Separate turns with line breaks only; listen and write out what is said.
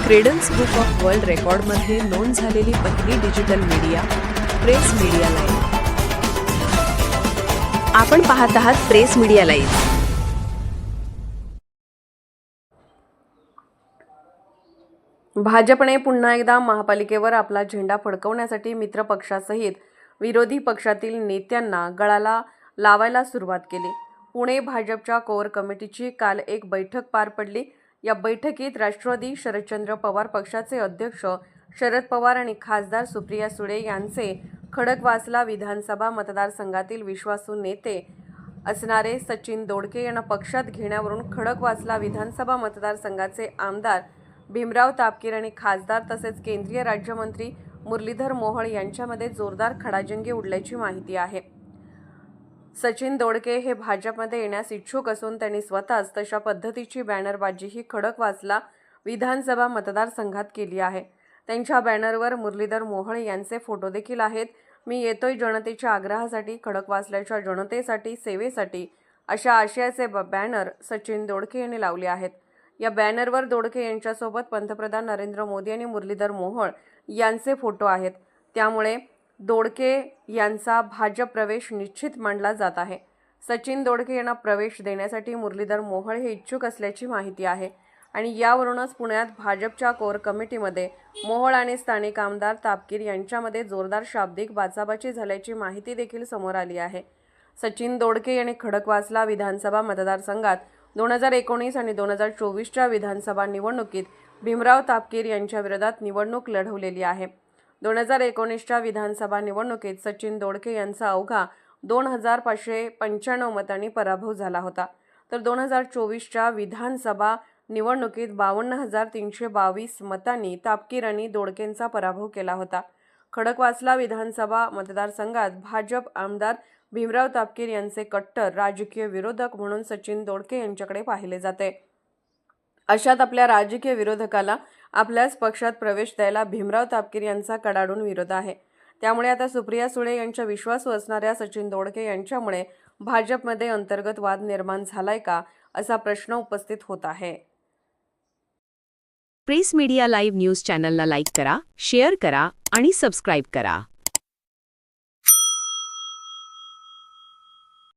Credence book of world रेकॉर्डमध्ये नोंद झालेली पहिली digital media press media live. आपण पाहत आहात प्रेस मीडिया लाईव्ह। भाजपने पुन्हा एकदा महापालिकेवर आपला झेंडा फडकवण्यासाठी मित्रपक्षासहित विरोधी पक्षातील नेत्यांना गळाला लावायला सुरुवात केली। पुणे भाजपच्या कोर कमिटीची काल एक बैठक पार पडली। या बैठकीत राष्ट्रवादी शरदचंद्र पवार पक्षाचे अध्यक्ष शरद पवार आणि खासदार सुप्रिया सुळे यांचे खडकवासला विधानसभा मतदारसंघातील विश्वासू नेते असणारे सचिन दोडके यांना पक्षात घेण्यावरून खडकवासला विधानसभा मतदारसंघाचे आमदार भीमराव तापकीर आणि खासदार तसेच केंद्रीय राज्यमंत्री मुरलीधर मोहोळ यांच्यामध्ये जोरदार खडाजंगी उडल्याची माहिती आहे। सचिन दोडके हे भाजपमध्ये येण्यास इच्छुक असून त्यांनी स्वतःच तशा पद्धतीची बॅनरबाजीही खडकवासला विधानसभा मतदारसंघात केली आहे। त्यांच्या बॅनरवर मुरलीधर मोहोळ यांचे फोटो देखील आहेत। मी येतोय जनतेच्या आग्रहासाठी, खडकवासल्याच्या जनतेसाठी, सेवेसाठी अशा आशयाचे बॅनर सचिन दोडके यांनी लावले आहेत। या बॅनरवर दोडके यांच्यासोबत पंतप्रधान नरेंद्र मोदी आणि मुरलीधर मोहोळ यांचे फोटो आहेत। त्यामुळे दोडके यांचा भाजप प्रवेश निश्चित मानला जात आहे। सचिन दोडके यांना प्रवेश देण्यासाठी मुरलीधर मोहोळ हे इच्छुक असल्याची माहिती आहे आणि यावरूनच पुण्यात भाजपच्या कोर कमिटीमध्ये मोहोळ आणि स्थानिक आमदार तापकीर यांच्यामध्ये जोरदार शाब्दिक बाचाबाची झाल्याची माहिती देखील समोर आली आहे। सचिन दोडके यांनी खडकवासला विधानसभा मतदारसंघात 2019 आणि 2024च्या विधानसभा निवडणुकीत भीमराव तापकीर यांच्या विरोधात निवडणूक लढवलेली आहे। 2019च्या विधानसभा निवडणुकीत सचिन दोडके यांचा अवघा 2595 मतांनी पराभव झाला होता, तर 2024च्या विधानसभा निवडणुकीत 52,322 मतांनी तापकीर आणि दोडकेंचा पराभव केला होता। खडकवासला विधानसभा मतदारसंघात भाजप आमदार भीमराव तापकीर यांचे कट्टर राजकीय विरोधक म्हणून सचिन दोडके यांच्याकडे पाहिले जाते। अशात आपल्या राजकीय विरोधकाला आपल्याच पक्षात प्रवेश द्यायला भीमराव तापकीर यांचा कडाडून विरोध आहे। त्यामुळे आता सुप्रिया सुळे यांच्या विश्वासू असणाऱ्या सचिन दोडके यांच्यामुळे भाजपमध्ये अंतर्गत वाद निर्माण झालाय का, असा प्रश्न उपस्थित होत आहे।
प्रेस मीडिया लाईव्ह न्यूज चॅनलला लाईक करा, शेअर करा आणि सबस्क्राईब करा।